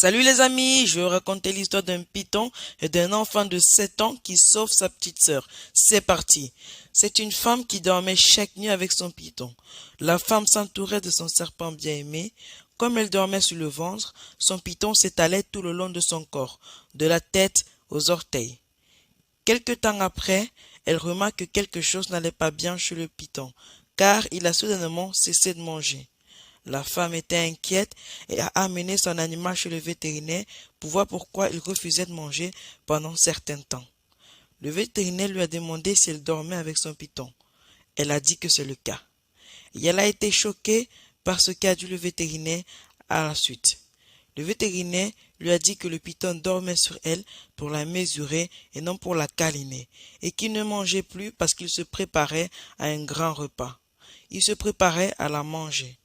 Salut les amis, je vais vous raconter l'histoire d'un python et d'un enfant de 7 ans qui sauve sa petite sœur. C'est parti. C'est une femme qui dormait chaque nuit avec son python. La femme s'entourait de son serpent bien-aimé. Comme elle dormait sur le ventre, son python s'étalait tout le long de son corps, de la tête aux orteils. Quelque temps après, elle remarque que quelque chose n'allait pas bien chez le python, car il a soudainement cessé de manger. La femme était inquiète et a amené son animal chez le vétérinaire pour voir pourquoi il refusait de manger pendant un certain temps. Le vétérinaire lui a demandé si elle dormait avec son python. Elle a dit que c'est le cas. Et elle a été choquée par ce qu'a dit le vétérinaire à la suite. Le vétérinaire lui a dit que le python dormait sur elle pour la mesurer et non pour la câliner, et qu'il ne mangeait plus parce qu'il se préparait à un grand repas. Il se préparait à la manger.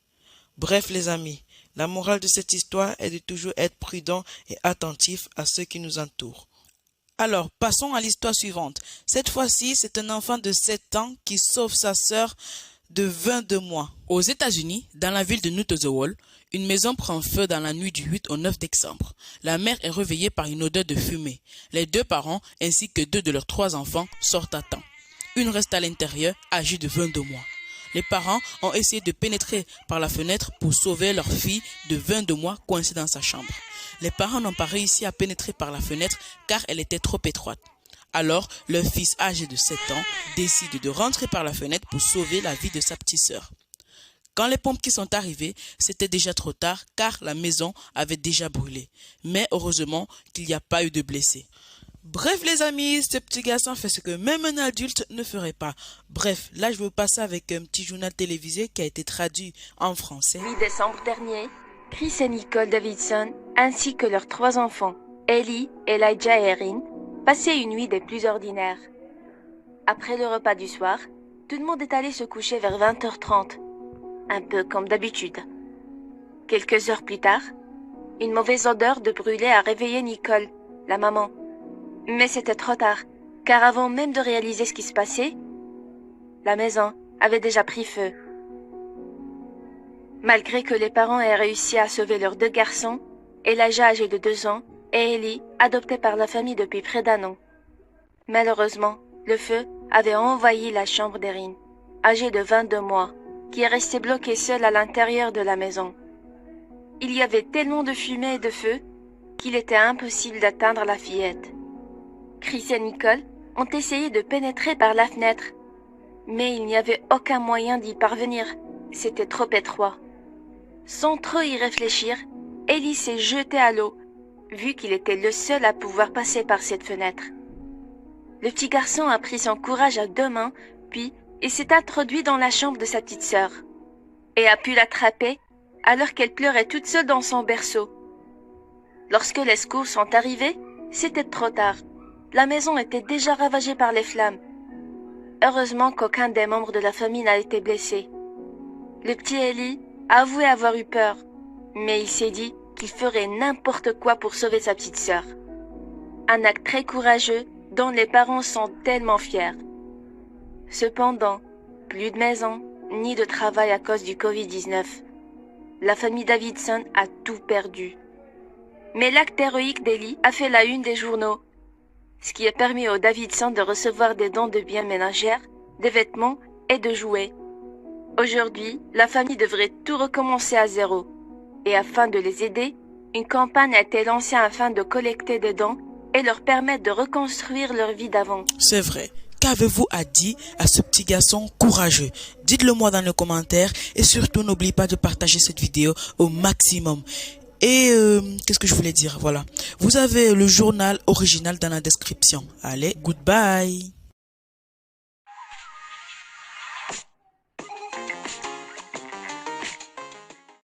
Bref les amis, la morale de cette histoire est de toujours être prudent et attentif à ceux qui nous entourent. Alors, passons à l'histoire suivante. Cette fois-ci, c'est un enfant de 7 ans qui sauve sa sœur de 22 mois. Aux États-Unis, dans la ville de Nuttawal, une maison prend feu dans la nuit du 8 au 9 décembre. La mère est réveillée par une odeur de fumée. Les 2 parents ainsi que 2 de leurs 3 enfants sortent à temps. Une reste à l'intérieur, âgée de 22 mois. Les parents ont essayé de pénétrer par la fenêtre pour sauver leur fille de 22 mois coincée dans sa chambre. Les parents n'ont pas réussi à pénétrer par la fenêtre car elle était trop étroite. Alors, leur fils âgé de 7 ans décide de rentrer par la fenêtre pour sauver la vie de sa petite sœur. Quand les pompiers sont arrivés, c'était déjà trop tard car la maison avait déjà brûlé. Mais heureusement qu'il n'y a pas eu de blessés. Bref les amis, ce petit garçon fait ce que même un adulte ne ferait pas. Bref, là je vais vous passer avec un petit journal télévisé qui a été traduit en français. Mi-décembre dernier, Chris et Nicole Davidson, ainsi que leurs 3 enfants, Ellie, Elijah et Erin, passaient une nuit des plus ordinaires. Après le repas du soir, tout le monde est allé se coucher vers 20h30, un peu comme d'habitude. Quelques heures plus tard, une mauvaise odeur de brûlé a réveillé Nicole, la maman. Mais c'était trop tard, car avant même de réaliser ce qui se passait, la maison avait déjà pris feu. Malgré que les parents aient réussi à sauver leurs 2 garçons, Elijah âgé de 2 ans et Ellie adoptée par la famille depuis près d'1 an. Malheureusement, le feu avait envahi la chambre d'Erin, âgée de 22 mois, qui est restée bloquée seule à l'intérieur de la maison. Il y avait tellement de fumée et de feu qu'il était impossible d'atteindre la fillette. Chris et Nicole ont essayé de pénétrer par la fenêtre, mais il n'y avait aucun moyen d'y parvenir, c'était trop étroit. Sans trop y réfléchir, Ellie s'est jetée à l'eau, vu qu'il était le seul à pouvoir passer par cette fenêtre. Le petit garçon a pris son courage à 2 mains, puis il s'est introduit dans la chambre de sa petite sœur, et a pu l'attraper alors qu'elle pleurait toute seule dans son berceau. Lorsque les secours sont arrivés, c'était trop tard. La maison était déjà ravagée par les flammes. Heureusement qu'aucun des membres de la famille n'a été blessé. Le petit Ellie a avoué avoir eu peur, mais il s'est dit qu'il ferait n'importe quoi pour sauver sa petite sœur. Un acte très courageux dont les parents sont tellement fiers. Cependant, plus de maison, ni de travail à cause du Covid-19. La famille Davidson a tout perdu. Mais l'acte héroïque d'Ellie a fait la une des journaux, ce qui a permis aux Davidson de recevoir des dons de biens ménagères, de vêtements et de jouets. Aujourd'hui, la famille devrait tout recommencer à zéro. Et afin de les aider, une campagne a été lancée afin de collecter des dons et leur permettre de reconstruire leur vie d'avant. C'est vrai. Qu'avez-vous à dire à ce petit garçon courageux? Dites-le moi dans les commentaires et surtout n'oubliez pas de partager cette vidéo au maximum. Et qu'est-ce que je voulais dire? Voilà. Vous avez le journal original dans la description. Allez, goodbye!